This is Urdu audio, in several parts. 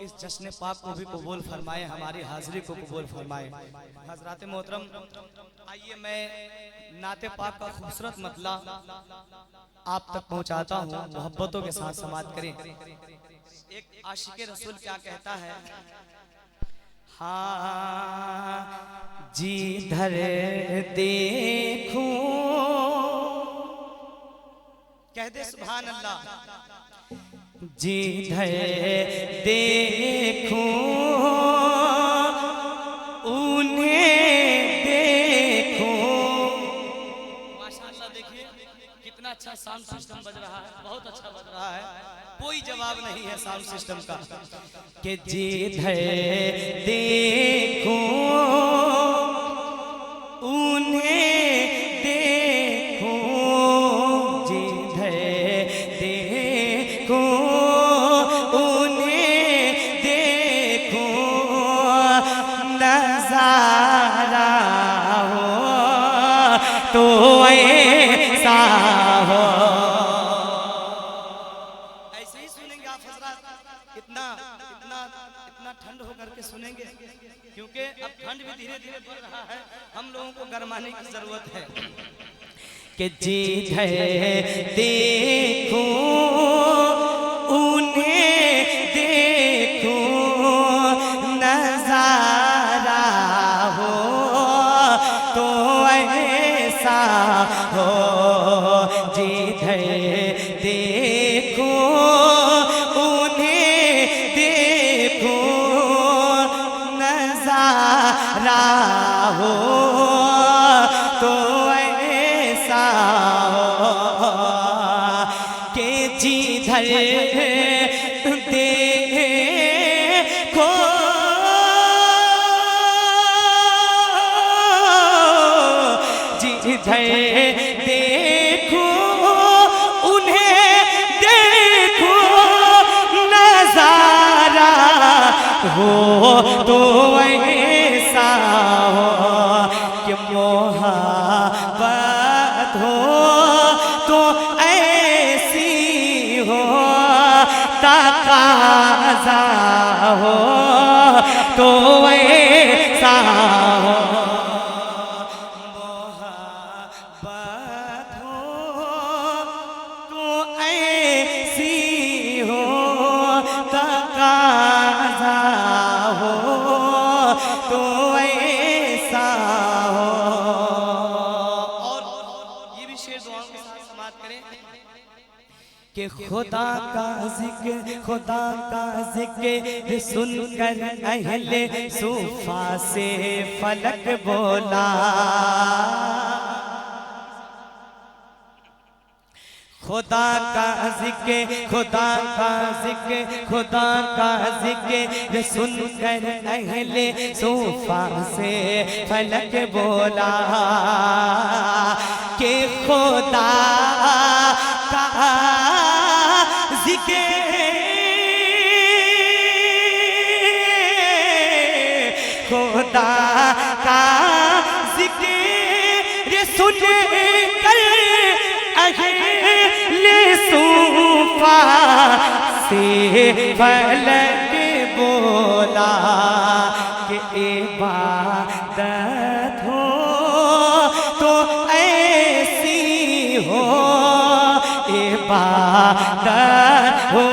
اس جشن پاک کو بھی قبول فرمائے، ہماری حاضری کو قبول فرمائے۔ حضرات محترم، آئیے میں نعت پاک کا خوبصورت مطلع آپ تک پہنچاتا ہوں، محبتوں کے ساتھ سماعت کریں۔ ایک عاشق رسول کیا کہتا ہے؟ ہاں جدھر دیکھوں، کہہ دے سبحان اللہ، جدھر دیکھوں انہیں دیکھوں۔ ماشاءاللہ دیکھیے کتنا اچھا ساؤنڈ سسٹم بج رہا ہے، بہت اچھا بج رہا ہے، کوئی جواب نہیں ہے ساؤنڈ سسٹم کا کہ جدھر دیکھوں انہیں دیکھوں، جدھر دیکھوں انہیں دیکھوں، نظارہ ہو تو ایسا ہو۔ ایسے ہی سنیں گے آپ حضرات، اتنا ٹھنڈ ہو کر کے سنیں گے، کیونکہ اب ٹھنڈ بھی دھیرے دھیرے بڑھ رہا ہے، ہم لوگوں کو گرمانے کی ضرورت ہے کہ جدھر دیکھوں انہیں دیکھوں، نظارہ ہو تو ایسا ہو، جدھر دیکھوں انہیں دیکھوں، نظارہ ہو تو ایسا ہو کہ جدھر دیکھو جدھر دیکھو انہیں دیکھو، نظارہ ہو تو ایسا ہو کہ محبت ہو تو ایسی ہو، تقاضا ہو تو ایسا ہو، محبت ہو تو ایسی ہو، تقاضا ہو تو ایسا ہو۔ اور یہ بھی شعر دعاؤں کے ساتھ سماعت کریں کہ خدا کا ذکر سن کر اہل صوفہ سے فلک بولا، خدا کا ذکر سن کر اہل صوفہ سے فلک بولا کہ خدا کا ذکر خدا کا ذکر سن کر اہل صوفہ سے فلک بولا کہ عبادت ہو تو ایسی ہو، عبادت ہو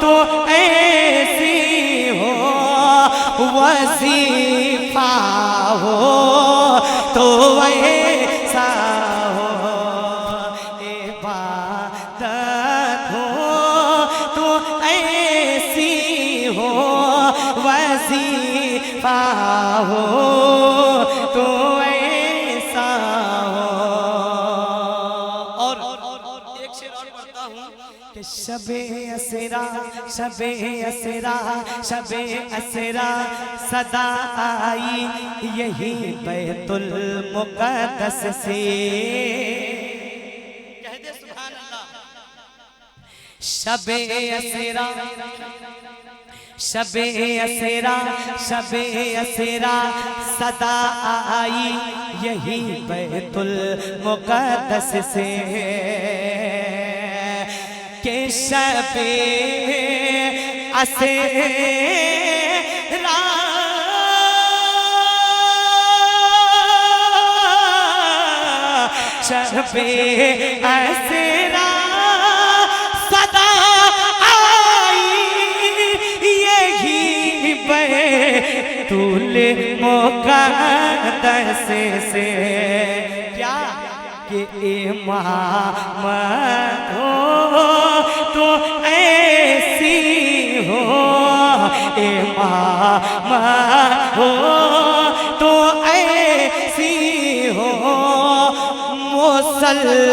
تو ایسی ہو، وظیفہ ہو تو ایسا ہو، عبادت ہو تو ایسی ہو، وظیفہ ہو تو ایسا ہو۔ اور ایک شعر اور پڑھتا ہوں کہ شب اسرا صدا آئی یہی بیت المقدس سے، کہہ دے سبحان اللہ، شب اسرا صدا آئی یہی بیت المقدس سے کہ شب اسیرا شب اسیرا صدا آئی یہی بیت المقدس سے کیا کہ امامت ہو تو ایسی ہو امامت ہو تو ایسی ہو مصلی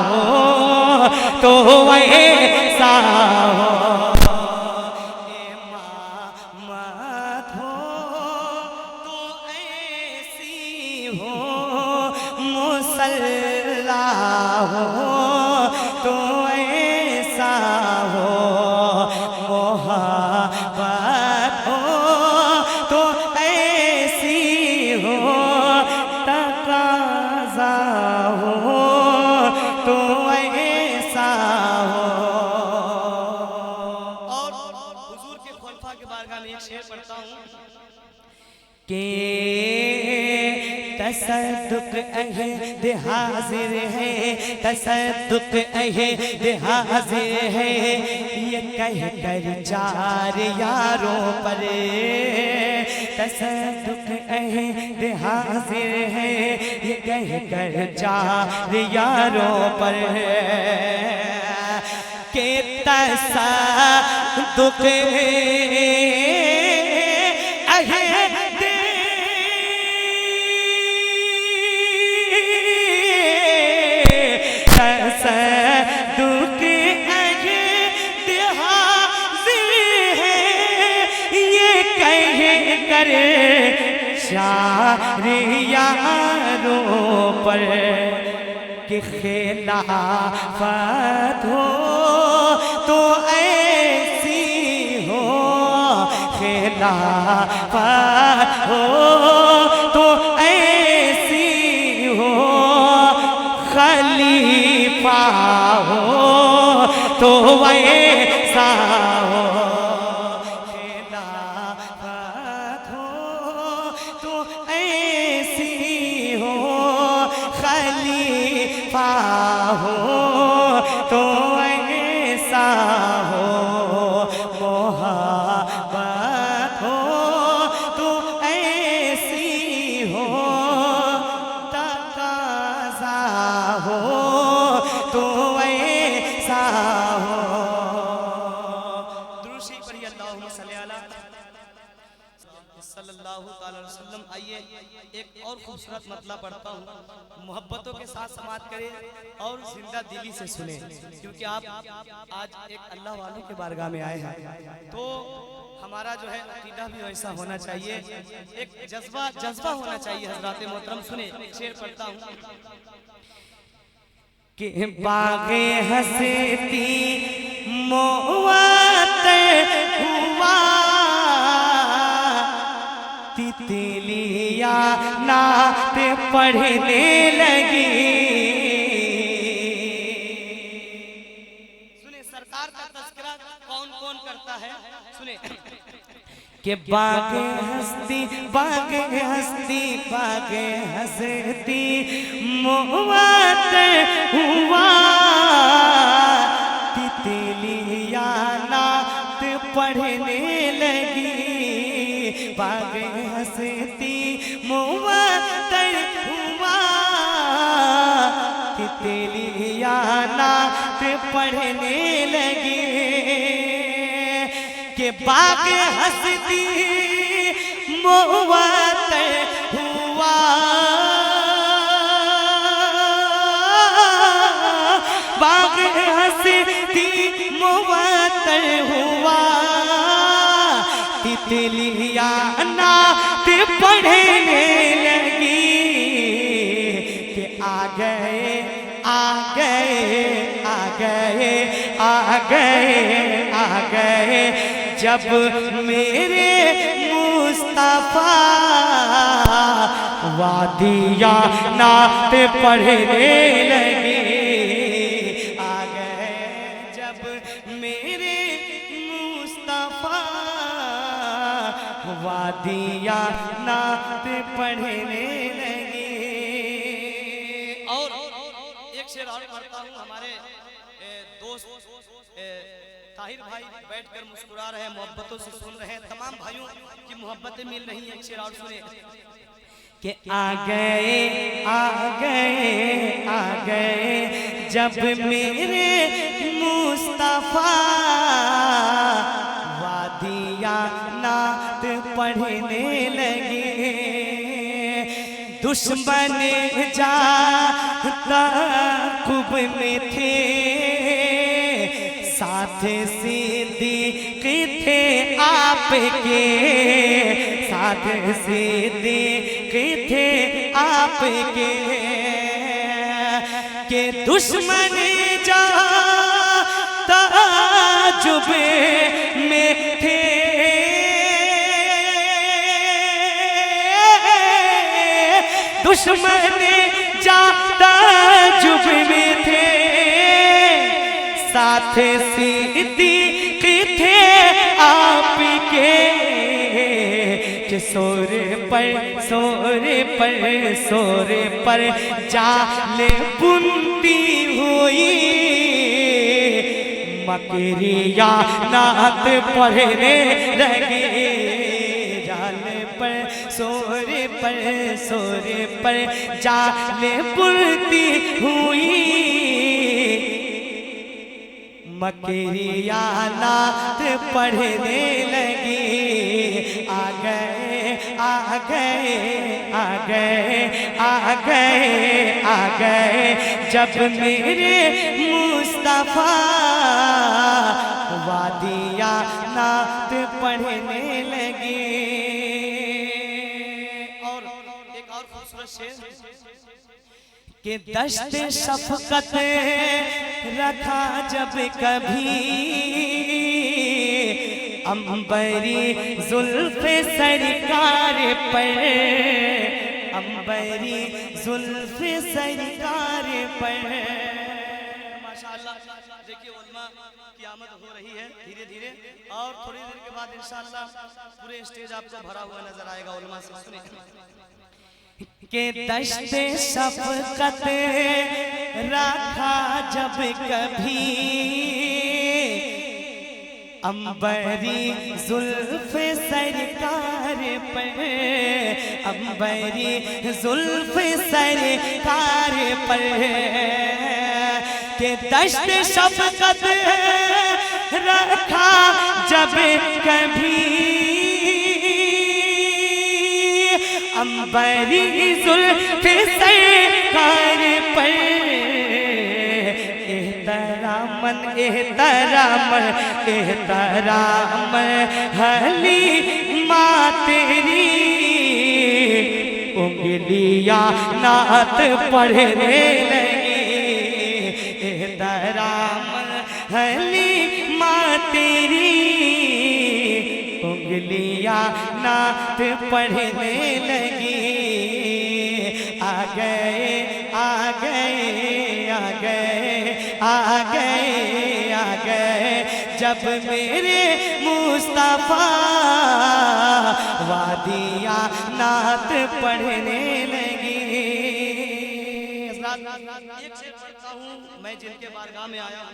ہو تو ایسا ہو امامت ہو تو ایسی ہو مصلی ہو تو ایسا ہو محبت ہو تو ایسی ہو تقاضا ہو تو ایسا ہو اور حضور کے خلفاء کے بارگاہ میں ایک شعر پڑھتا ہوں کہ تصدق عہد حاضر ہے تصدق عہد حاضر ہے یہ کہہ کر چار یاروں پر تصدق عہد حاضر ہے یہ کہہ کر چار یاروں پر کہ تصدق تصدق عہد حاضر ہے یہ کہہ کر چار یاروں پر کہ خلافت ہو تو ایسی ہو خلافت ہو تو ایسی ہو خلیفہ ہو تو ویسا ہو خلافت ہو تو ایسی ہو خلیفہ ہو تو ایسا ہو محبت ہو تو ایسی ہو تقاضا ہو تو ایسا ہو درود شریف پڑھیے اللہم صلی اللہ تعالی وسلم آئیے ایک اور خوبصورت مطلب پڑھتا ہوں محبتوں کے ساتھ سماعت کریں اور زندہ دلی سے سنیں کیونکہ آپ آج ایک اللہ والوں کے بارگاہ میں آئے ہیں تو ہمارا جو ہے عقیدہ بھی ویسا ہونا چاہیے ایک جذبہ ہونا چاہیے حضرات محترم سنیں شعر پڑھتا ہوں کہ باغ ہستی موت ہوا تتلیاں نعت پڑھنے لگی سنیں سرکار کا تذکرہ کون کون کرتا ہے سنیں کہ باغ ہستی باغ ہستی باغ ہستی موت ہوا تتلیاں نعت پڑھنے لگی باغ ہستی موت ہوا تتلیاں نعت پڑھنے لگی کہ باغ ہستی موت ہوا باغ ہستی موت ہوا تتلیاں نعت پڑھنے لگی کہ آ گئے آ گئے آ گئے آ گئے آ گئے جب میرے مصطفیٰ وادیاں نعت پڑھنے لگی آ گئے جب میرے وادیاں نعت پڑھنے لگے. اور ایک شعر اور پڑھتا ہوں. ہمارے دوست طاہر بھائی بیٹھ کر مسکرا رہے ہیں, محبتوں سے سن رہے ہیں, تمام بھائیوں کی محبتیں مل رہی ہیں. ایک شعر اور سنیں کہ آ گئے آ گئے آ گئے جب میرے مصطفیٰ وادیاں نعت پڑھنے لگے. دشمن جاتا خوب میں تھے, ساتھ صدیق تھے آپ کے, ساتھ صدیق تھے آپ کے, کہ دشمن جاتا تعجب میں تھے, دشمن جاتا تعجب میں تھے, ساتھ صدیق تھے آپ کے, کہ سور پر سور پر سور پر جال بنتی ہوئی, مکریہ نعت پڑھنے لگے. جال پر سور پر جال بنتی ہوئی, مکریہ نعت پڑھنے لگی. آ گئے آ گئے آ گئے آ گئے آ گئے جب میرے مصطفیٰ وادیاں نعت پڑھنے لگی. اور ایک اور خوبصورت شعر کہ دشت شفقت رکھا جب کبھی, عنبری زلف سرکار پر, عنبری زلف سرکار پر. ماشاءاللہ دیکھیے علماء کی آمد ہو رہی ہے دھیرے دھیرے, اور تھوڑی دیر کے بعد انشاءاللہ پورے اسٹیج آپ کو بھرا ہوا نظر آئے گا. علماء سے سنیں کہ دشت شفقت رکھا جب کبھی, عنبری زلف سرکار پر, عنبری زلف سرکار پر, کہ دشت شفقت رکھا جب کبھی, عنبری زلف سرکار پر, احتراماً احتراماً احتراماً حلیمہ تیری انگلیاں نعت پڑھنے لگی. احتراماً حلیمہ تیری انگلیاں نعت پڑھنے لگی. آ گئے آ گئے آ گئے آ گئے آ گئے جب میرے مصطفیٰ وادیاں نعت پڑھنے لگی. ایک شعر پڑھتا ہوں میں جن کے بارگاہ میں آیا ہوں,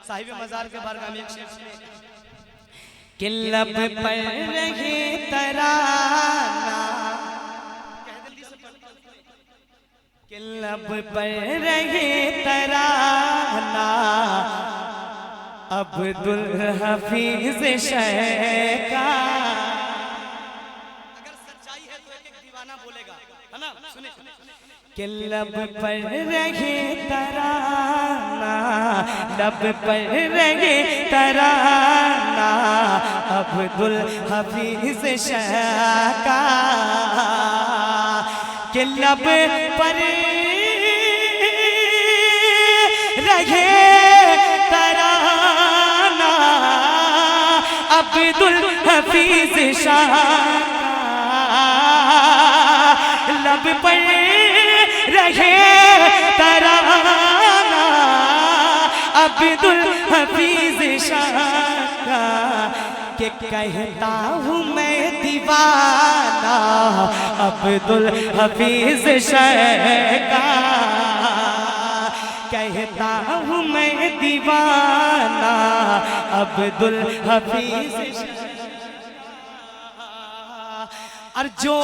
صاحب مزار کے بارگاہ میں. ایک شعر سنیں کہ لب پر رہے ترانہ, کہ لب پر رہے ترانہ عبدالحفیظ شیخ کا. اگر سچائی ہے تو ایک ایک دیوانہ بولے گا, ہے نا. سنیں کہ لب پر رہے ترانہ, لب پر رہے ترانہ عبدالحفیظ شیخ کا, کہ لب پر رہے ترانہ عبدالحفیظ شیخ کا, لب پر رہے ترانہ عبدالحفیظ شیخ کا, کہ کہتا ہوں میں دیوانہ عبدالحفیظ شاہ کا، کہتا ہوں میں دیوانہ عبدالحفیظ شاہ کا، اور جو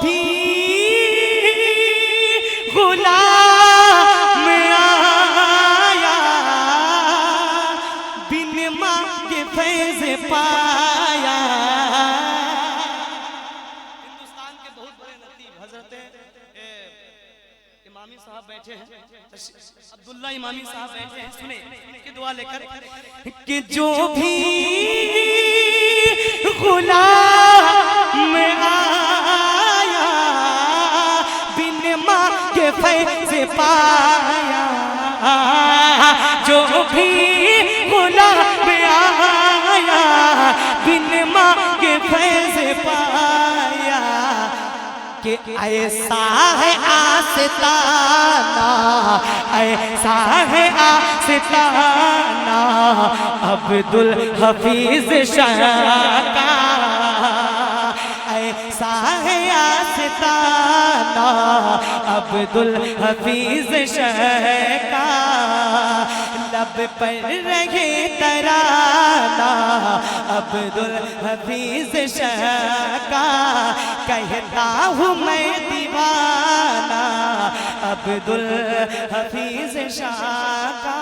بھی غلام آیا بن ماں کے فیض پایا۔ ہندوستان کے بہت بڑے نتیب حضرت امامی صاحب بیٹھے ہیں، عبداللہ امامی صاحب بیٹھے ہیں، سنیں ان کی دعا لے کر کہ جو بھی غلام آیا بن ماں کے فیض پایا، جو بھی غلام آیا بن ماں کے فیض پایا، کہ ایسا ہے آستانہ، ایسا ہے آستانہ عبدالحفیظ شاہ کا، ایسا ہے آستانہ عبدالحفیظ شاہ کا، لب پر رہے ترانہ عبدالحفیظ شاہ کا، کہتا ہوں میں دیوانہ عبدالحفیظ شاہ کا۔